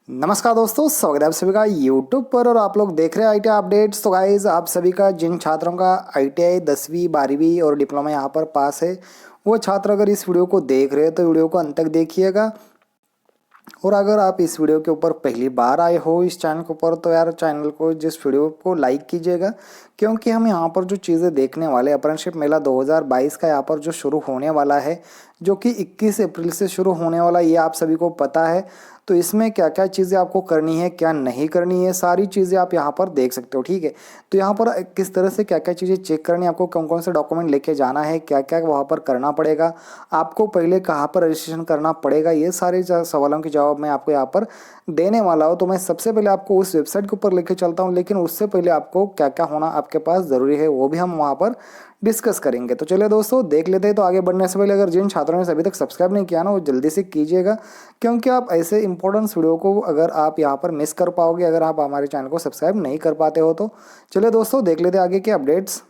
नमस्कार दोस्तों, स्वागत है आप सभी का यूट्यूब पर और आप लोग देख रहे हैं आईटीआई अपडेट्स। तो गाइज आप सभी का जिन छात्रों का आईटीआई 10वीं 12वीं और डिप्लोमा यहाँ पर पास है वो छात्र अगर इस वीडियो को देख रहे हैं तो वीडियो को अंत तक देखिएगा। और अगर आप इस वीडियो के ऊपर पहली बार आए हो इस चैनल के ऊपर तो यार चैनल को जिस वीडियो को लाइक कीजिएगा, क्योंकि हम यहाँ पर जो चीज़ें देखने वाले अप्रेंटिसशिप मेला 2022 का यहाँ पर जो शुरू होने वाला है, जो कि 21 अप्रैल से शुरू होने वाला, ये आप सभी को पता है। तो इसमें क्या क्या चीज़ें आपको करनी है, क्या नहीं करनी है, सारी चीज़ें आप यहाँ पर देख सकते हो। ठीक है, तो यहाँ पर किस तरह से क्या क्या चीज़ें चेक करनी है, आपको कौन कौन से डॉक्यूमेंट लेके जाना है, क्या क्या वहाँ पर करना पड़ेगा, आपको पहले कहाँ पर रजिस्ट्रेशन करना पड़ेगा, ये सारे सवालों के जवाब मैं आपको यहाँ पर देने वाला हूँ। तो मैं सबसे पहले आपको उस वेबसाइट के ऊपर लेके चलता हूँ, लेकिन उससे पहले आपको क्या क्या होना आपके पास ज़रूरी है वो भी हम वहाँ पर डिस्कस करेंगे। तो चलिए दोस्तों देख लेते हैं। तो आगे बढ़ने से पहले अगर जिन छात्रों ने अभी तक सब्सक्राइब नहीं किया ना वो जल्दी से कीजिएगा, क्योंकि आप ऐसे इंपॉर्टेंट वीडियो को अगर आप यहाँ पर मिस कर पाओगे अगर आप हमारे चैनल को सब्सक्राइब नहीं कर पाते हो। तो चलिए दोस्तों देख लेते हैं आगे के अपडेट्स।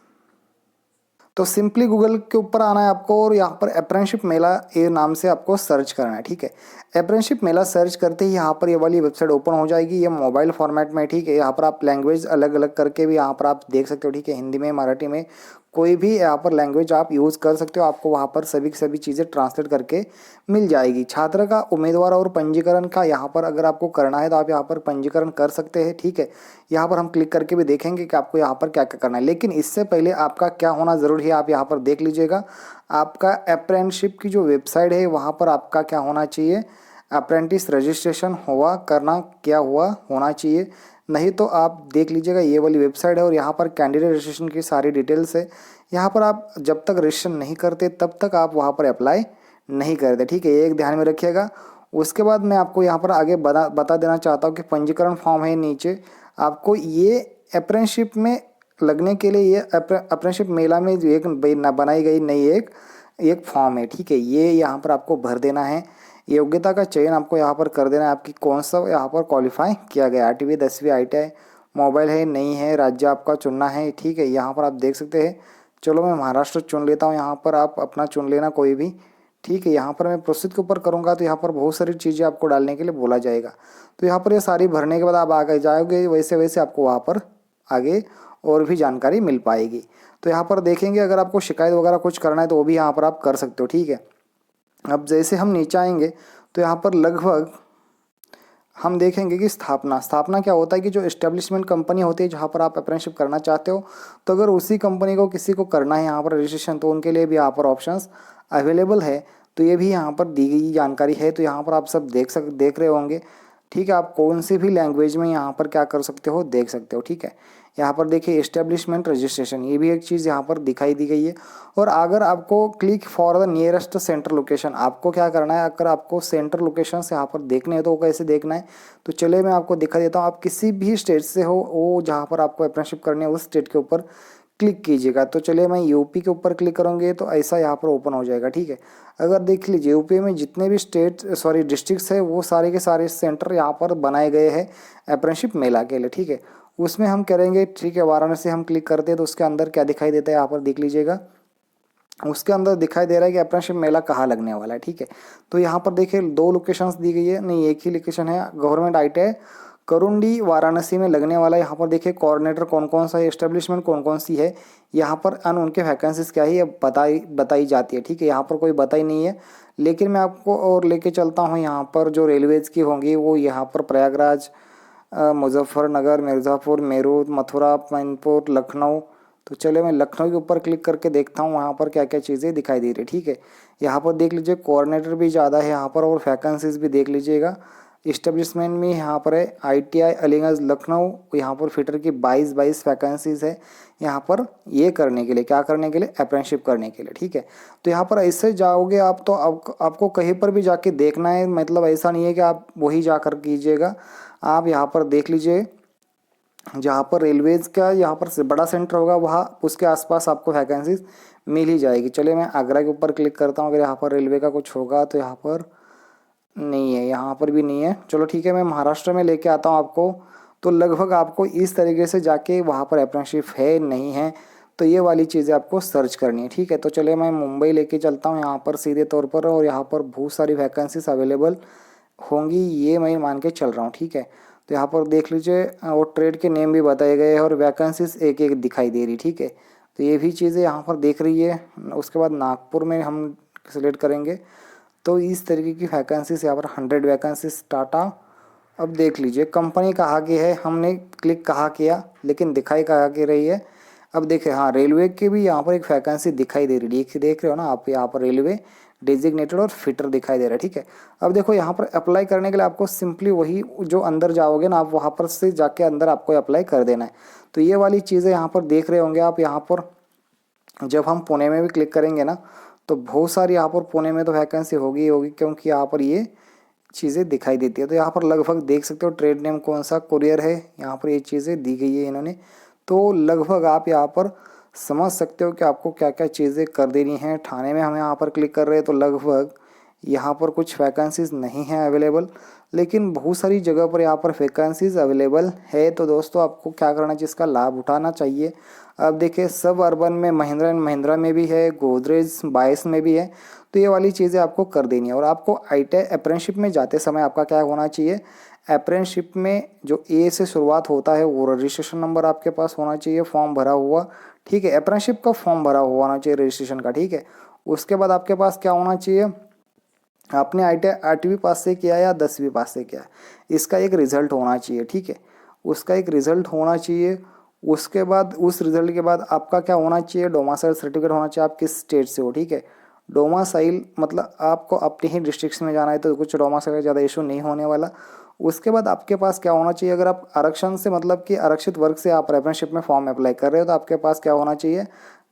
तो सिंपली गूगल के ऊपर आना है आपको और यहाँ पर अप्रेंटिसशिप मेला ये नाम से आपको सर्च करना है। ठीक है, अप्रेंटिसशिप मेला सर्च करते ही यहाँ पर ये वाली वेबसाइट ओपन हो जाएगी, ये मोबाइल फॉर्मेट में। ठीक है, यहाँ पर आप लैंग्वेज अलग अलग करके भी यहाँ पर आप देख सकते हो। ठीक है, हिंदी में, मराठी में, कोई भी यहाँ पर लैंग्वेज आप यूज़ कर सकते हो, आपको वहाँ पर सभी की सभी चीज़ें ट्रांसलेट करके मिल जाएगी। छात्र का उम्मीदवार और पंजीकरण का यहाँ पर अगर आपको करना है तो आप यहाँ पर पंजीकरण कर सकते हैं। ठीक है, यहाँ पर हम क्लिक करके भी देखेंगे कि आपको यहाँ पर क्या क्या करना है, लेकिन इससे पहले आपका क्या होना ज़रूरी है आप यहाँ पर देख लीजिएगा। आपका अप्रेंटिसशिप की जो वेबसाइट है वहाँ पर आपका क्या होना चाहिए, अप्रेंटिस रजिस्ट्रेशन हुआ करना क्या हुआ होना चाहिए। नहीं तो आप देख लीजिएगा ये वाली वेबसाइट है और यहाँ पर कैंडिडेट रजिस्ट्रेशन की सारी डिटेल्स है। यहाँ पर आप जब तक रजिस्ट्रेशन नहीं करते तब तक आप वहाँ पर अप्लाई नहीं करते। ठीक है, ये एक ध्यान में रखिएगा। उसके बाद मैं आपको यहाँ पर आगे बता देना चाहता हूँ कि पंजीकरण फॉर्म है नीचे, आपको ये अप्रेंटिसशिप में लगने के लिए ये अप्रेंटिसशिप मेला में जो एक बनाई गई नई एक फॉर्म है। ठीक है, ये यहाँ पर आपको भर देना है। योग्यता का चयन आपको यहाँ पर कर देना है, आपकी कौन सा यहाँ पर क्वालिफाई किया गया, 8वीं 10वीं आईटीआई, मोबाइल है नहीं है, राज्य आपका चुनना है। ठीक है, यहाँ पर आप देख सकते हैं। चलो मैं महाराष्ट्र चुन लेता हूँ, यहाँ पर आप अपना चुन लेना कोई भी। ठीक है, यहाँ पर मैं प्रोसीड के ऊपर करूँगा तो यहाँ पर बहुत सारी चीज़ें आपको डालने के लिए बोला जाएगा। तो यहाँ पर ये सारी भरने के बाद आप आगे जाओगे, वैसे वैसे आपको वहाँ पर आगे और भी जानकारी मिल पाएगी। तो यहाँ पर देखेंगे अगर आपको शिकायत वगैरह कुछ करना है तो वो भी यहाँ पर आप कर सकते हो। ठीक है, अब जैसे हम नीचे आएंगे तो यहाँ पर लगभग हम देखेंगे कि स्थापना क्या होता है कि जो एस्टेब्लिशमेंट कंपनी होती है जहाँ पर आप अप्रेंटिसशिप करना चाहते हो, तो अगर उसी कंपनी को किसी को करना है यहाँ पर रजिस्ट्रेशन तो उनके लिए भी यहाँ पर ऑप्शंस अवेलेबल है। तो ये भी यहाँ पर दी गई जानकारी है, तो यहाँ पर आप सब देख रहे होंगे। ठीक है, आप कौन सी भी लैंग्वेज में यहाँ पर क्या कर सकते हो देख सकते हो। ठीक है, यहाँ पर देखिए एस्टेब्लिशमेंट रजिस्ट्रेशन, ये भी एक चीज़ यहाँ पर दिखाई दी गई है। और अगर आपको click for the nearest centre location, आपको क्या करना है, अगर आपको सेंटर लोकेशन से यहाँ पर देखने हैं तो वो कैसे देखना है, तो चलिए मैं आपको दिखा देता हूँ। आप किसी भी स्टेट से हो, वो जहाँ पर आपको अप्रेंटिसशिप करनी है उस स्टेट के ऊपर क्लिक कीजिएगा। तो चलिए मैं यूपी के ऊपर क्लिक करूँगे तो ऐसा यहाँ पर ओपन हो जाएगा। ठीक है, अगर देख लीजिए यूपी में जितने भी डिस्ट्रिक्ट्स है वो सारे के सारे सेंटर यहाँ पर बनाए गए हैं अप्रेंटिसशिप मेला के लिए। ठीक है, उसमें हम करेंगे। ठीक है, वाराणसी हम क्लिक करते हैं तो उसके अंदर क्या दिखाई देता है यहाँ पर देख लीजिएगा। उसके अंदर दिखाई दे रहा है कि अप्रेंटिसशिप मेला कहाँ लगने वाला है। ठीक है, तो यहाँ पर देखिए 2 लोकेशंस दी गई है, नहीं एक ही लोकेशन है, गवर्नमेंट आईटीआई करुंडी वाराणसी में लगने वाला है। यहाँ पर देखिए कोऑर्डिनेटर कौन कौन सा है, एस्टेब्लिशमेंट कौन कौन सी है, यहाँ पर उनके वैकेंसीज क्या है ये बताई जाती है। ठीक है, यहाँ पर कोई बताई नहीं है, लेकिन मैं आपको और लेके चलता हूँ यहाँ पर जो रेलवेज़ की होंगी वो यहाँ पर प्रयागराज, मुजफ्फरनगर, मिर्ज़ापुर, मेरठ, मथुरा, मैनपुर, लखनऊ। तो चलिए मैं लखनऊ के ऊपर क्लिक करके देखता हूँ वहाँ पर क्या क्या चीज़ें दिखाई दे रही है। ठीक है, यहाँ पर देख लीजिए कोऑर्डिनेटर भी ज़्यादा है यहाँ पर और वैकेंसीज भी देख लीजिएगा। इस्टेब्लिशमेंट में यहाँ पर है आईटीआई अलीगंज लखनऊ, यहाँ पर फिटर की 22 वैकेंसीज है यहाँ पर ये करने के लिए, क्या करने के लिए, अप्रेंटिसशिप करने के लिए। ठीक है, तो यहाँ पर ऐसे जाओगे आप तो आपको कहीं पर भी जाके देखना है, मतलब ऐसा नहीं है कि आप वही जाकर कीजिएगा। आप यहाँ पर देख लीजिए जहाँ पर रेलवेज़ का यहाँ पर से बड़ा सेंटर होगा वहाँ उसके आसपास आपको वैकेंसीज मिल ही जाएगी। चलिए मैं आगरा के ऊपर क्लिक करता हूँ, अगर यहाँ पर रेलवे का कुछ होगा तो यहाँ पर नहीं है, यहाँ पर भी नहीं है। चलो ठीक है, मैं महाराष्ट्र में लेके आता हूँ आपको। तो लगभग आपको इस तरीके से जाके वहाँ पर अप्रेंटिसशिप है नहीं है तो ये वाली चीज़ें आपको सर्च करनी है। ठीक है, तो चलिए मैं मुंबई लेके चलता हूँ यहाँ पर सीधे तौर पर, और यहाँ पर बहुत सारी वैकेंसीज अवेलेबल होंगी ये मैं मान के चल रहा हूँ, ठीक है। तो यहाँ पर देख लीजिए और ट्रेड के नेम भी बताए गए हैं और वैकेंसीज एक एक दिखाई दे रही, ठीक है। तो ये भी चीज़ें यहाँ पर देख रही है। उसके बाद नागपुर में हम सिलेक्ट करेंगे तो इस तरीके की वैकेंसीज यहाँ पर 100 वैकेंसीज टाटा। अब देख लीजिए कंपनी कहाँ की है, हमने क्लिक कहाँ किया लेकिन दिखाई कहाँ की रही है। अब देखिए हाँ रेलवे की भी यहाँ पर एक वैकेंसी दिखाई दे रही है, देख रहे हो ना आप, यहाँ पर रेलवे डेजिग्नेटेड और फिटर दिखाई दे रहा है, ठीक है। अब देखो यहाँ पर अप्लाई करने के लिए आपको सिंपली वही जो अंदर जाओगे ना आप वहाँ पर से जाके अंदर आपको अप्लाई कर देना है। तो ये वाली चीज़ें यहाँ पर देख रहे होंगे आप। यहाँ पर जब हम पुणे में भी क्लिक करेंगे ना तो बहुत सारी यहाँ पर पुणे में तो वैकेंसी होगी ही होगी, क्योंकि यहाँ पर ये चीज़ें दिखाई देती है। तो यहाँ पर लगभग देख सकते हो ट्रेड नेम कौन सा कुरियर है, यहाँ पर ये चीज़ें दी गई है इन्होंने। तो लगभग आप यहाँ पर समझ सकते हो कि आपको क्या क्या चीज़ें कर देनी हैं। ठाणे में हम यहाँ पर क्लिक कर रहे हैं तो लगभग यहाँ पर कुछ वैकेंसीज नहीं हैं अवेलेबल, लेकिन बहुत सारी जगह पर यहाँ पर वैकेंसीज अवेलेबल है। तो दोस्तों आपको क्या करना चाहिए, इसका लाभ उठाना चाहिए। अब देखिए सब अर्बन में महिंद्रा एंड महिंद्रा में भी है, गोदरेज बायस में भी है। तो ये वाली चीज़ें आपको कर देनी है। और आपको ITI अप्रेंटिसशिप में जाते समय आपका क्या होना चाहिए, अप्रेंटिसशिप में जो A से शुरुआत होता है वो रजिस्ट्रेशन नंबर आपके पास होना चाहिए, फॉर्म भरा हुआ, ठीक है। अप्रेंटिसशिप का फॉर्म भरा हुआ होना चाहिए रजिस्ट्रेशन का, ठीक है। उसके बाद आपके पास क्या होना चाहिए, आपने ITI 8वीं पास से किया या 10वीं पास से किया, इसका एक रिजल्ट होना चाहिए, ठीक है। उसका एक रिजल्ट होना चाहिए। उसके बाद उस रिजल्ट के बाद आपका क्या होना चाहिए, डोमासाइल सर्टिफिकेट होना चाहिए, आप किस स्टेट से हो, ठीक है। डोमासाइल मतलब आपको अपने ही डिस्ट्रिक्ट में जाना है तो कुछ डोमासाइल का ज़्यादा इशू नहीं होने वाला। उसके बाद आपके पास क्या होना चाहिए, अगर आप आरक्षण से मतलब कि आरक्षित वर्ग से आप अप्रेंटिसशिप में फॉर्म अप्लाई कर रहे हो तो आपके पास क्या होना चाहिए,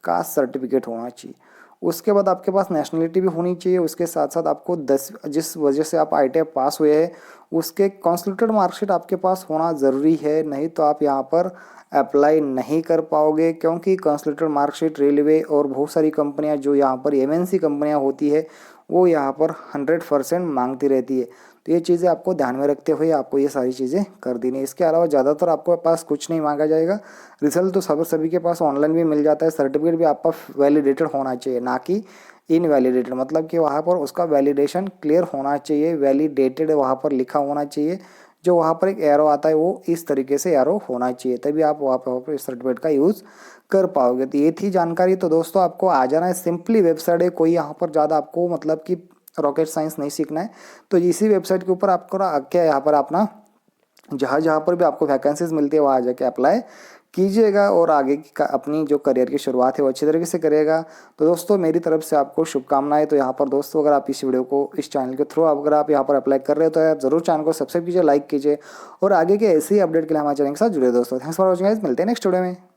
कास्ट सर्टिफिकेट होना चाहिए। उसके बाद आपके पास नेशनलिटी भी होनी चाहिए। उसके साथ साथ आपको 10 जिस वजह से आप ITI पास हुए हैं उसके कंसोलिडेटेड मार्कशीट आपके पास होना ज़रूरी है, नहीं तो आप यहाँ पर अप्लाई नहीं कर पाओगे। क्योंकि कंसोलिडेटेड मार्कशीट रेलवे और बहुत सारी कंपनियाँ जो यहाँ पर MNC कंपनियाँ होती है वो यहाँ पर 100% मांगती रहती है। तो ये चीज़ें आपको ध्यान में रखते हुए आपको ये सारी चीज़ें कर देनी है। इसके अलावा ज़्यादातर आपको पास कुछ नहीं मांगा जाएगा। रिजल्ट तो सभी के पास ऑनलाइन भी मिल जाता है। सर्टिफिकेट भी आपका वैलिडेटेड होना चाहिए, ना कि इनवैलिडेटेड, मतलब कि वहाँ पर उसका वैलिडेशन क्लियर होना चाहिए, वैलिडेटेड वहाँ पर लिखा होना चाहिए। जो वहाँ पर एक एरो आता है वो इस तरीके से एरो होना चाहिए, तभी आप वहाँ पर सर्टिफिकेट का यूज़ कर पाओगे। तो ये थी जानकारी। तो दोस्तों आपको आ जाना है, सिंपली वेबसाइट है, कोई यहाँ पर ज़्यादा आपको मतलब कि रॉकेट साइंस नहीं सीखना है। तो इसी वेबसाइट के ऊपर आपको क्या यहाँ पर अपना जहाँ जहाँ पर भी आपको वैकेंसीज मिलती है वहाँ जाके अप्लाई कीजिएगा और आगे की अपनी जो करियर की शुरुआत है वो अच्छी तरीके से करिएगा। तो दोस्तों मेरी तरफ से आपको शुभकामनाएं। तो यहाँ पर दोस्तों अगर आप इस वीडियो को इस चैनल के थ्रू अगर आप यहाँ पर अप्लाई कर रहे हो तो यार जरूर चैनल को सब्सक्राइब कीजिए, लाइक कीजिए और आगे के ऐसे ही अपडेट के लिए हमारे चैनल के साथ जुड़े दोस्तों। थैंक्स फॉर वॉचिंग गाइस, मिलते हैं नेक्स्ट वीडियो में।